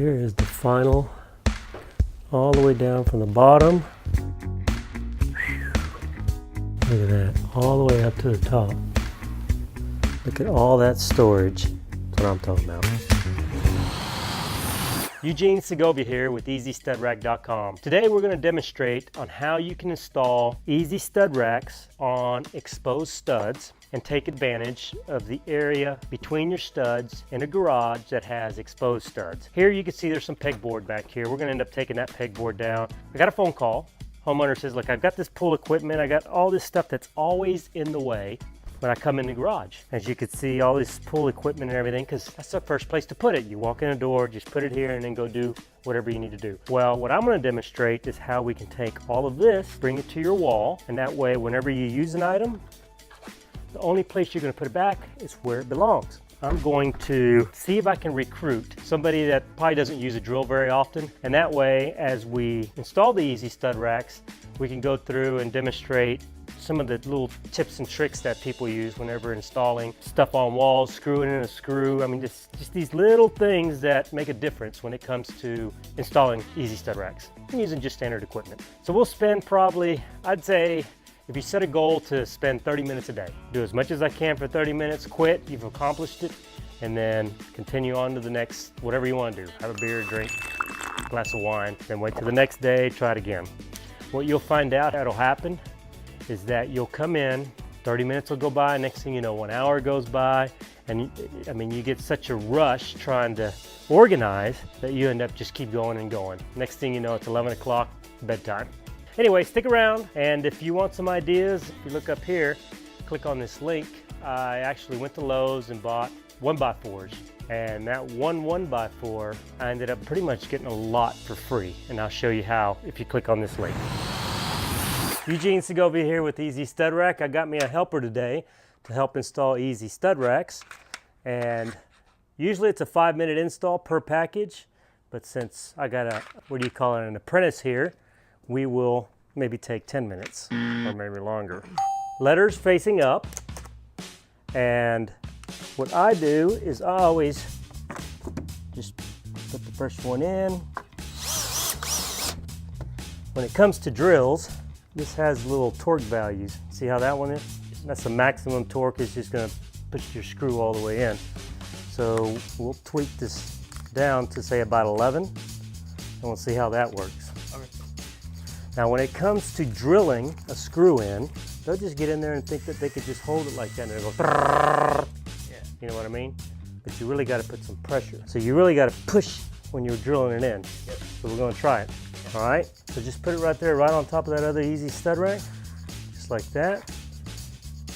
here is the final, all the way down from the bottom. Look at that, all the way up to the top. Look at all that storage. That's what I'm talking about. Eugene Segovia here with EZStudRack.com. Today we're going to demonstrate on how you can install EZStudRacks on exposed studs and take advantage of the area between your studs in a garage that has exposed studs. Here you can see there's some pegboard back here. We're going to end up taking that pegboard down. I got a phone call. Homeowner says, look, I've got this pool equipment. I got all this stuff that's always in the way when I come in the garage. As you can see, all this pool equipment and everything, because that's the first place to put it. You walk in the door, just put it here and then go do whatever you need to do. Well, what I'm going to demonstrate is how we can take all of this, bring it to your wall, and that way whenever you use an item, the only place you're going to put it back is where it belongs. I'm going to see if I can recruit somebody that probably doesn't use a drill very often, and that way as we install the EZStudRacks, we can go through and demonstrate some of the little tips and tricks that people use whenever installing stuff on walls, screwing in a screw. I mean, just these little things that make a difference when it comes to installing EZStudRacks and using just standard equipment. So we'll spend probably, I'd say, if you set a goal to spend 30 minutes a day, do as much as I can for 30 minutes, quit, you've accomplished it, and then continue on to the next, whatever you want to do. Have a beer, drink, a glass of wine, then wait till the next day, try it again. What you'll find out that'll happen is that you'll come in, 30 minutes will go by, next thing you know, 1 hour goes by, and I mean, you get such a rush trying to organize that you end up just keep going and going. Next thing you know, it's 11 o'clock, bedtime. Anyway, stick around, and if you want some ideas, if you look up here, click on this link. I actually went to Lowe's and bought 1x4s, and that one 1x4, I ended up pretty much getting a lot for free, and I'll show you how if you click on this link. Eugene Segovia here with EZStudRack. I got me a helper today to help install EZStudRacks, and usually it's a 5-minute install per package, but since I got a, what do you call it, an apprentice here, we will maybe take 10 minutes or maybe longer. Letters facing up, and what I do is I always just put the first one in. When it comes to drills, this has little torque values. See how that one is? That's the maximum torque. It's just going to push your screw all the way in. So we'll tweak this down to say about 11, and we'll see how that works. Okay. Now when it comes to drilling a screw in, they'll just get in there and think that they could just hold it like that and it'll go, yeah. You know what I mean? But you really got to put some pressure. So you really got to push when you're drilling it in. Yep. So we're going to try it. All right, so just put it right there, right on top of that other EZStudRack, just like that.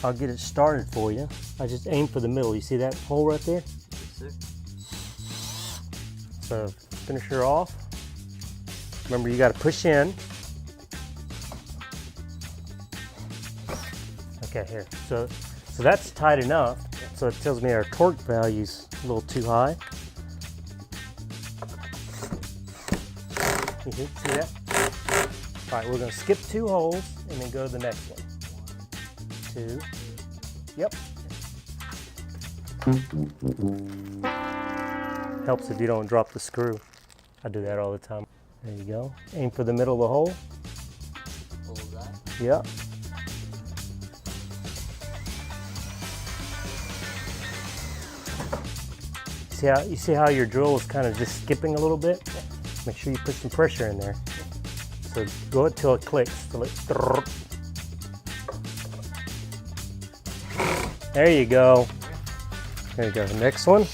I'll get it started for you. I just aim for the middle. You see that hole right there? Yes, sir. So finish her off. Remember, you got to push in. Okay, here. So that's tight enough. So it tells me our torque value's a little too high. You see that? All right, we're going to skip 2 holes and then go to the next one. 2. Yep. Helps if you don't drop the screw. I do that all the time. There you go. Aim for the middle of the hole. Hold that. Yep. You see how your drill is kind of just skipping a little bit? Make sure you put some pressure in there. So go until it clicks. There you go. There you go. The next one.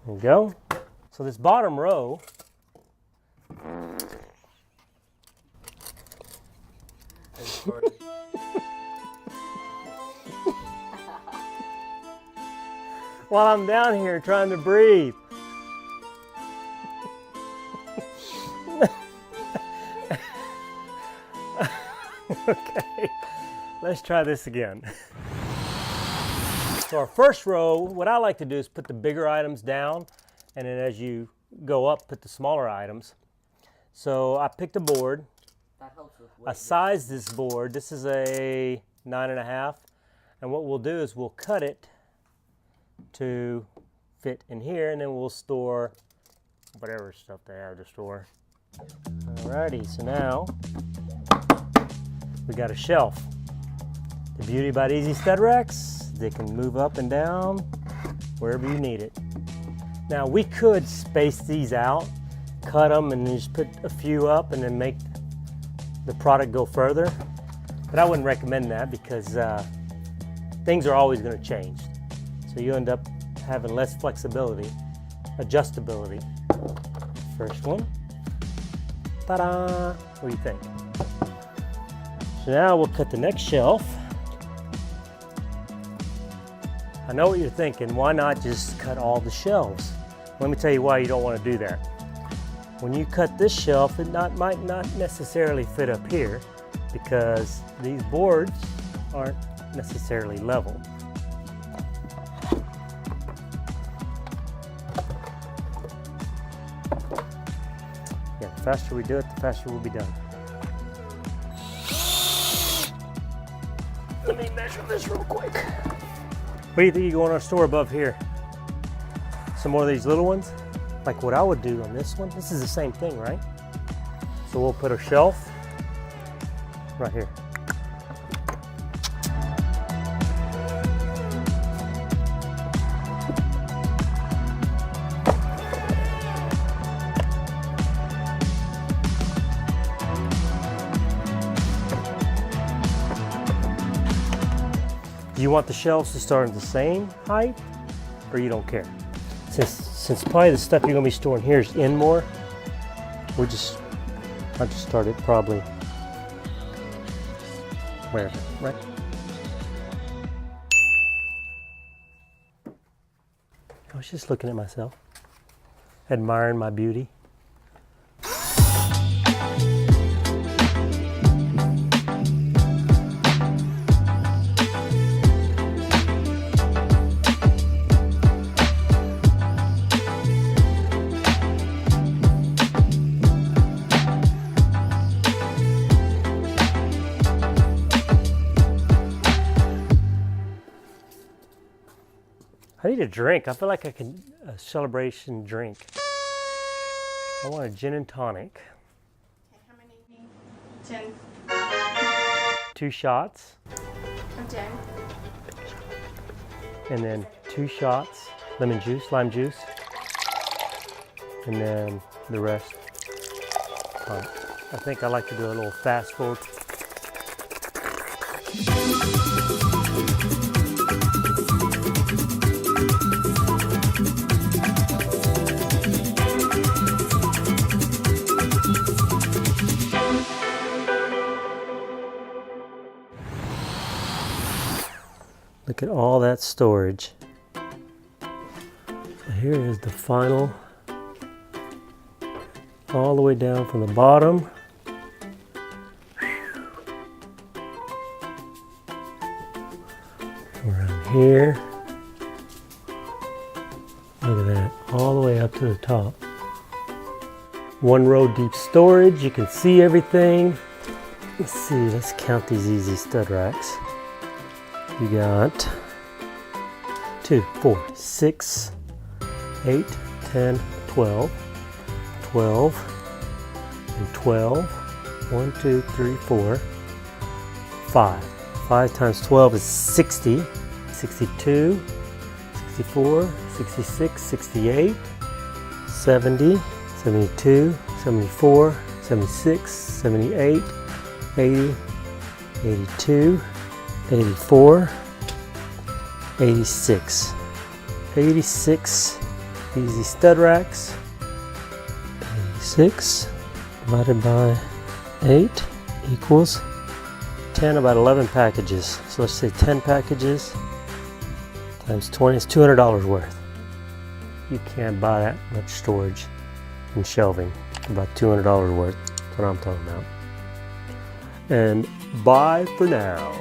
There you go. So this bottom row. While I'm down here trying to breathe. Okay, let's try this again. So our first row, what I like to do is put the bigger items down, and then as you go up, put the smaller items. So I picked a board. That helps with weight. I sized this board. This is a 9.5, and what we'll do is we'll cut it to fit in here, and then we'll store whatever stuff they have to store. Alrighty, so now we got a shelf. The beauty about EZStudRacks, they can move up and down wherever you need it. Now we could space these out, cut them and just put a few up and then make the product go further, but I wouldn't recommend that because things are always going to change. So you end up having less flexibility, adjustability. First one. Ta-da! What do you think? So now we'll cut the next shelf. I know what you're thinking, why not just cut all the shelves? Let me tell you why you don't want to do that. When you cut this shelf, it might not necessarily fit up here because these boards aren't necessarily level. Yeah, the faster we do it, the faster we'll be done. Let me measure this real quick. What do you think you want to store above here? Some more of these little ones? Like what I would do on this one. This is the same thing, right? So we'll put a shelf right here. Do you want the shelves to start at the same height, or you don't care? Since probably the stuff you're gonna be storing here is in more, I'll just start it probably wherever, right? I was just looking at myself, admiring my beauty. I need a drink. I feel like I can, a celebration drink. I want a gin and tonic. Okay, how many? 10. 2 shots. Of gin. And then 2 shots, lemon juice, lime juice. And then the rest, tonic. I think I like to do a little fast forward. Look at all that storage. So here is the final, all the way down from the bottom. Around here. Look at that, all the way up to the top. 1 row deep storage, you can see everything. Let's see, let's count these EZStudRacks. You got 2, 4, 6, 8, 10, 12, 12, and 12. 1, 2, 3, 4, 5. 5 times 12 is 60, 62, 64, 66, 68, 70, 72, 74, 76, 78, 80, 82, 84, 86. 86 EZStudRacks. 86 divided by 8 equals 10, about 11 packages. So let's say 10 packages times 20 is $200 worth. You can't buy that much storage and shelving. About $200 worth. That's what I'm talking about. And bye for now.